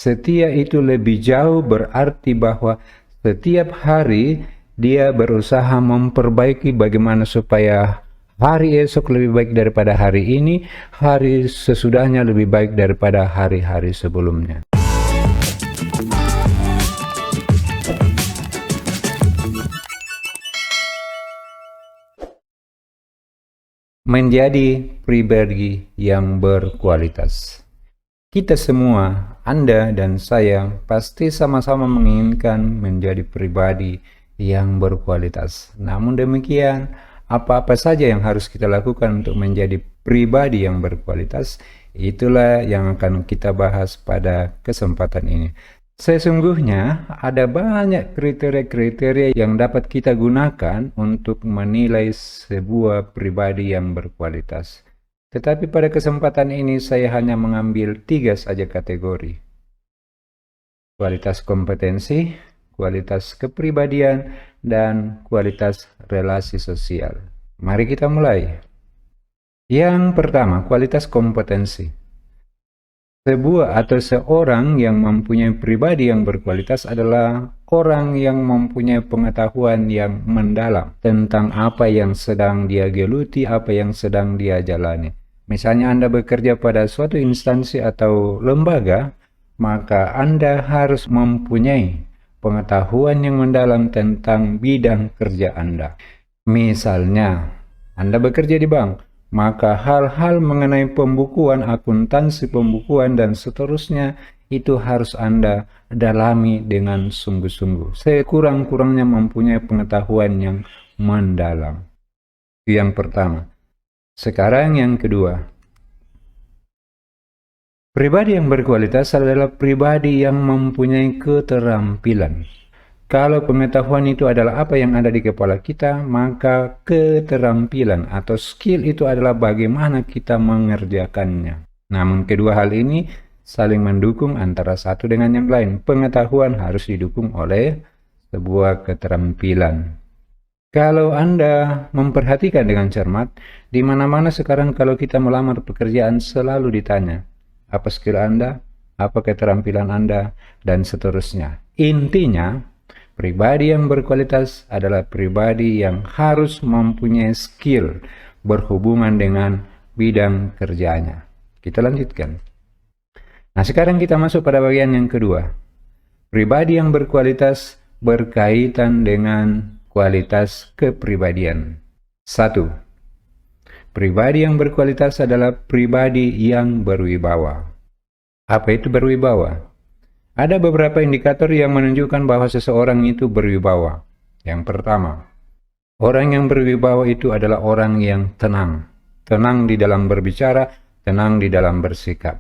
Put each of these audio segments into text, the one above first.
Setia itu lebih jauh berarti bahwa setiap hari dia berusaha memperbaiki bagaimana supaya hari esok lebih baik daripada hari ini, hari sesudahnya lebih baik daripada hari-hari sebelumnya. Menjadi pribadi yang berkualitas. Kita semua, Anda dan saya, pasti sama-sama menginginkan menjadi pribadi yang berkualitas. Namun demikian, apa-apa saja yang harus kita lakukan untuk menjadi pribadi yang berkualitas, itulah yang akan kita bahas pada kesempatan ini. Sesungguhnya ada banyak kriteria-kriteria yang dapat kita gunakan untuk menilai sebuah pribadi yang berkualitas. Tetapi pada kesempatan ini saya hanya mengambil 3 saja kategori. Kualitas kompetensi, kualitas kepribadian, dan kualitas relasi sosial. Mari kita mulai. Yang pertama, kualitas kompetensi. Sebuah atau seorang yang mempunyai pribadi yang berkualitas adalah orang yang mempunyai pengetahuan yang mendalam tentang apa yang sedang dia geluti, apa yang sedang dia jalani. Misalnya Anda bekerja pada suatu instansi atau lembaga, maka Anda harus mempunyai pengetahuan yang mendalam tentang bidang kerja Anda. Misalnya, Anda bekerja di bank, maka hal-hal mengenai pembukuan, akuntansi pembukuan, dan seterusnya itu harus Anda dalami dengan sungguh-sungguh. Sekurang-kurangnya mempunyai pengetahuan yang mendalam. Itu yang pertama. Sekarang yang kedua. Pribadi yang berkualitas adalah pribadi yang mempunyai keterampilan. Kalau pengetahuan itu adalah apa yang ada di kepala kita, maka keterampilan atau skill itu adalah bagaimana kita mengerjakannya. Namun kedua hal ini saling mendukung antara satu dengan yang lain. Pengetahuan harus didukung oleh sebuah keterampilan. Kalau Anda memperhatikan dengan cermat, di mana-mana sekarang kalau kita melamar pekerjaan selalu ditanya, apa skill Anda, apa keterampilan Anda, dan seterusnya. Intinya, pribadi yang berkualitas adalah pribadi yang harus mempunyai skill berhubungan dengan bidang kerjanya. Kita lanjutkan. Nah, sekarang kita masuk pada bagian yang kedua. Pribadi yang berkualitas berkaitan dengan kualitas kepribadian. 1. Pribadi yang berkualitas adalah pribadi yang berwibawa. Apa itu berwibawa? Ada beberapa indikator yang menunjukkan bahwa seseorang itu berwibawa. Yang pertama, orang yang berwibawa itu adalah orang yang tenang. Tenang di dalam berbicara, tenang di dalam bersikap.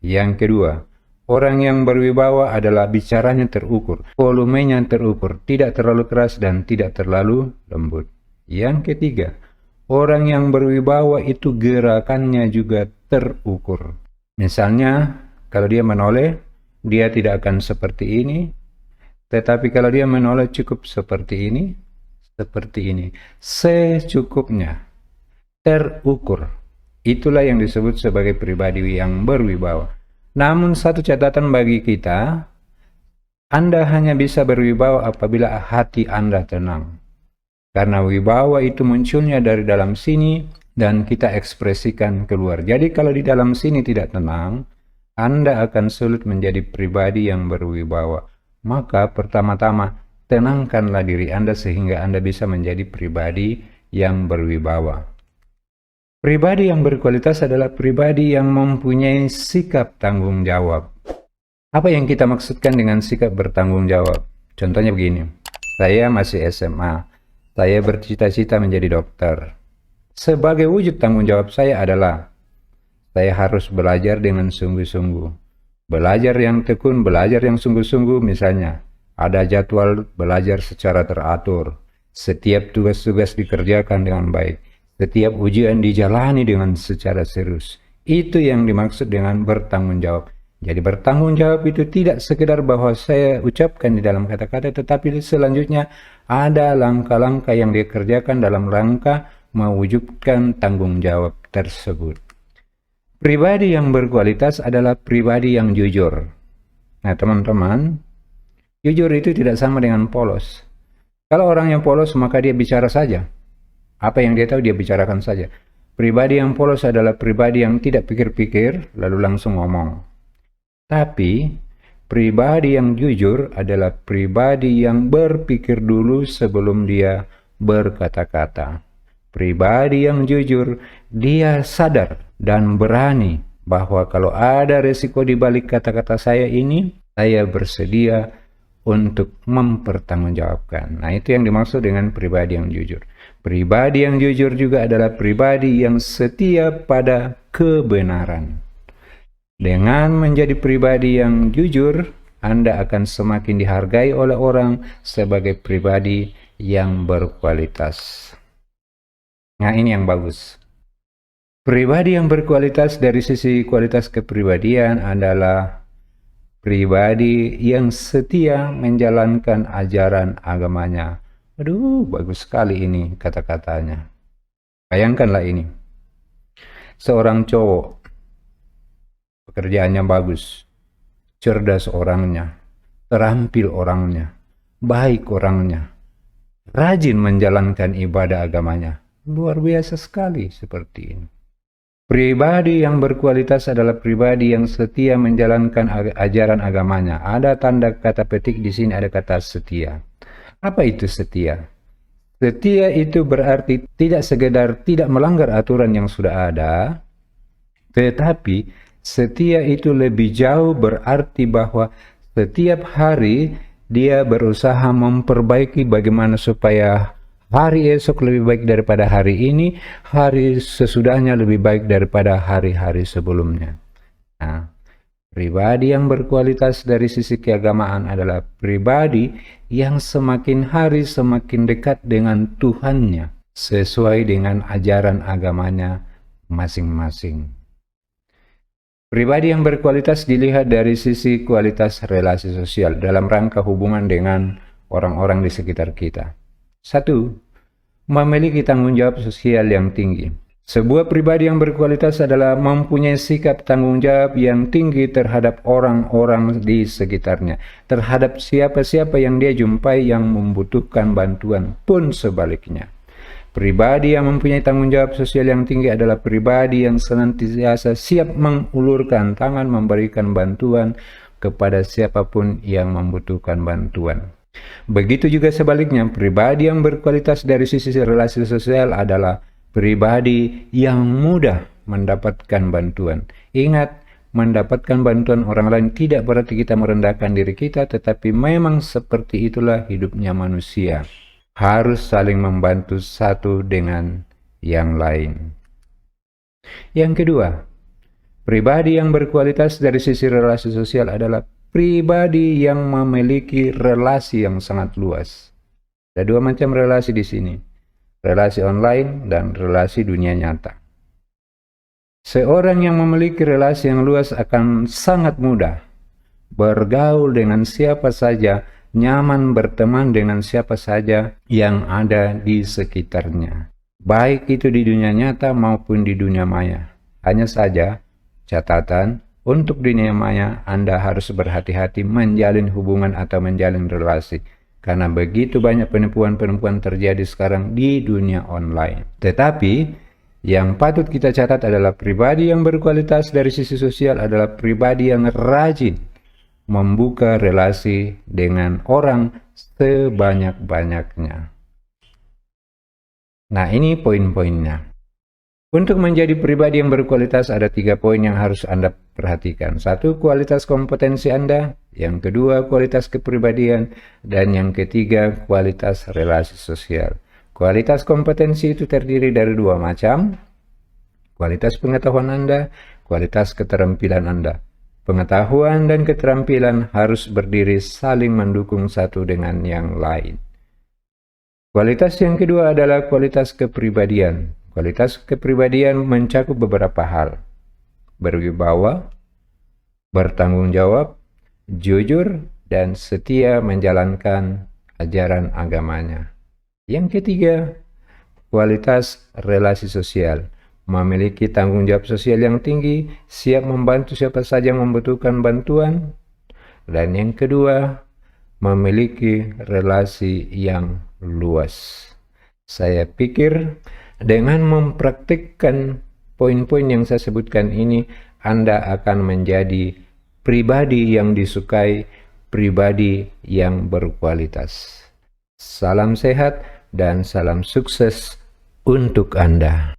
Yang kedua, orang yang berwibawa adalah bicaranya terukur, volumenya terukur, tidak terlalu keras dan tidak terlalu lembut. Yang ketiga, orang yang berwibawa itu gerakannya juga terukur. Misalnya, kalau dia menoleh, dia tidak akan seperti ini, tetapi kalau dia menoleh cukup seperti ini, secukupnya, terukur. Itulah yang disebut sebagai pribadi yang berwibawa. Namun satu catatan bagi kita, Anda hanya bisa berwibawa apabila hati Anda tenang. Karena wibawa itu munculnya dari dalam sini dan kita ekspresikan keluar. Jadi kalau di dalam sini tidak tenang, Anda akan sulit menjadi pribadi yang berwibawa. Maka pertama-tama tenangkanlah diri Anda sehingga Anda bisa menjadi pribadi yang berwibawa. Pribadi yang berkualitas adalah pribadi yang mempunyai sikap tanggung jawab. Apa yang kita maksudkan dengan sikap bertanggung jawab? Contohnya begini, saya masih SMA, saya bercita-cita menjadi dokter. Sebagai wujud tanggung jawab saya adalah saya harus belajar dengan sungguh-sungguh. Belajar yang tekun, belajar yang sungguh-sungguh, misalnya ada jadwal belajar secara teratur. Setiap tugas-tugas dikerjakan dengan baik. Setiap ujian dijalani dengan secara serius. Itu yang dimaksud dengan bertanggung jawab. Jadi bertanggung jawab itu tidak sekedar bahwa saya ucapkan di dalam kata-kata, tetapi selanjutnya ada langkah-langkah yang dikerjakan dalam rangka mewujudkan tanggung jawab tersebut. Pribadi yang berkualitas adalah pribadi yang jujur. Nah, teman-teman, jujur itu tidak sama dengan polos. Kalau orang yang polos, maka dia bicara saja. Apa yang dia tahu, dia bicarakan saja. Pribadi yang polos adalah pribadi yang tidak pikir-pikir, lalu langsung ngomong. Tapi, pribadi yang jujur adalah pribadi yang berpikir dulu sebelum dia berkata-kata. Pribadi yang jujur, dia sadar dan berani bahwa kalau ada resiko di balik kata-kata saya ini, saya bersedia untuk mempertanggungjawabkan. Nah, itu yang dimaksud dengan pribadi yang jujur. Pribadi yang jujur juga adalah pribadi yang setia pada kebenaran. Dengan menjadi pribadi yang jujur, Anda akan semakin dihargai oleh orang sebagai pribadi yang berkualitas. Nah, ini yang bagus. Pribadi yang berkualitas dari sisi kualitas kepribadian adalah pribadi yang setia menjalankan ajaran agamanya. Aduh, bagus sekali ini kata-katanya. Bayangkanlah ini. Seorang cowok, pekerjaannya bagus, cerdas orangnya, terampil orangnya, baik orangnya, rajin menjalankan ibadah agamanya. Luar biasa sekali seperti ini. Pribadi yang berkualitas adalah pribadi yang setia menjalankan ajaran agamanya. Ada tanda kata petik di sini, ada kata setia. Apa itu setia? Setia itu berarti tidak sekedar tidak melanggar aturan yang sudah ada, tetapi setia itu lebih jauh berarti bahwa setiap hari dia berusaha memperbaiki bagaimana supaya hari esok lebih baik daripada hari ini, hari sesudahnya lebih baik daripada hari-hari sebelumnya. Nah, pribadi yang berkualitas dari sisi keagamaan adalah pribadi yang semakin hari semakin dekat dengan Tuhannya, sesuai dengan ajaran agamanya masing-masing. Pribadi yang berkualitas dilihat dari sisi kualitas relasi sosial dalam rangka hubungan dengan orang-orang di sekitar kita. 1. Memiliki tanggung jawab sosial yang tinggi. Sebuah pribadi yang berkualitas adalah mempunyai sikap tanggung jawab yang tinggi terhadap orang-orang di sekitarnya, terhadap siapa-siapa yang dia jumpai yang membutuhkan bantuan pun sebaliknya. Pribadi yang mempunyai tanggung jawab sosial yang tinggi adalah pribadi yang senantiasa siap mengulurkan tangan memberikan bantuan kepada siapapun yang membutuhkan bantuan. Begitu juga sebaliknya, pribadi yang berkualitas dari sisi relasi sosial adalah pribadi yang mudah mendapatkan bantuan. Ingat, mendapatkan bantuan orang lain tidak berarti kita merendahkan diri kita, tetapi memang seperti itulah hidupnya manusia. Harus saling membantu satu dengan yang lain. Yang kedua, pribadi yang berkualitas dari sisi relasi sosial adalah pribadi yang memiliki relasi yang sangat luas. Ada dua macam relasi di sini. Relasi online dan relasi dunia nyata. Seorang yang memiliki relasi yang luas akan sangat mudah bergaul dengan siapa saja, nyaman berteman dengan siapa saja yang ada di sekitarnya. Baik itu di dunia nyata maupun di dunia maya. Hanya saja, catatan, untuk dunia maya, Anda harus berhati-hati menjalin hubungan atau menjalin relasi. Karena begitu banyak penipuan-penipuan terjadi sekarang di dunia online. Tetapi, yang patut kita catat adalah pribadi yang berkualitas dari sisi sosial adalah pribadi yang rajin membuka relasi dengan orang sebanyak-banyaknya. Nah, ini poin-poinnya. Untuk menjadi pribadi yang berkualitas ada 3 poin yang harus Anda perhatikan. 1. Kualitas kompetensi Anda. Yang kedua, kualitas kepribadian. Dan yang ketiga, kualitas relasi sosial. Kualitas kompetensi itu terdiri dari 2 macam. Kualitas pengetahuan Anda, kualitas keterampilan Anda. Pengetahuan dan keterampilan harus berdiri saling mendukung satu dengan yang lain. Kualitas yang kedua adalah kualitas kepribadian. Kualitas kepribadian mencakup beberapa hal. Berwibawa, bertanggung jawab, jujur, dan setia menjalankan ajaran agamanya. Yang ketiga, kualitas relasi sosial. Memiliki tanggung jawab sosial yang tinggi, siap membantu siapa saja yang membutuhkan bantuan, Dan yang kedua, memiliki relasi yang luas. Saya pikir dengan mempraktikkan poin-poin yang saya sebutkan ini, Anda akan menjadi pribadi yang disukai, pribadi yang berkualitas. Salam sehat dan salam sukses untuk Anda.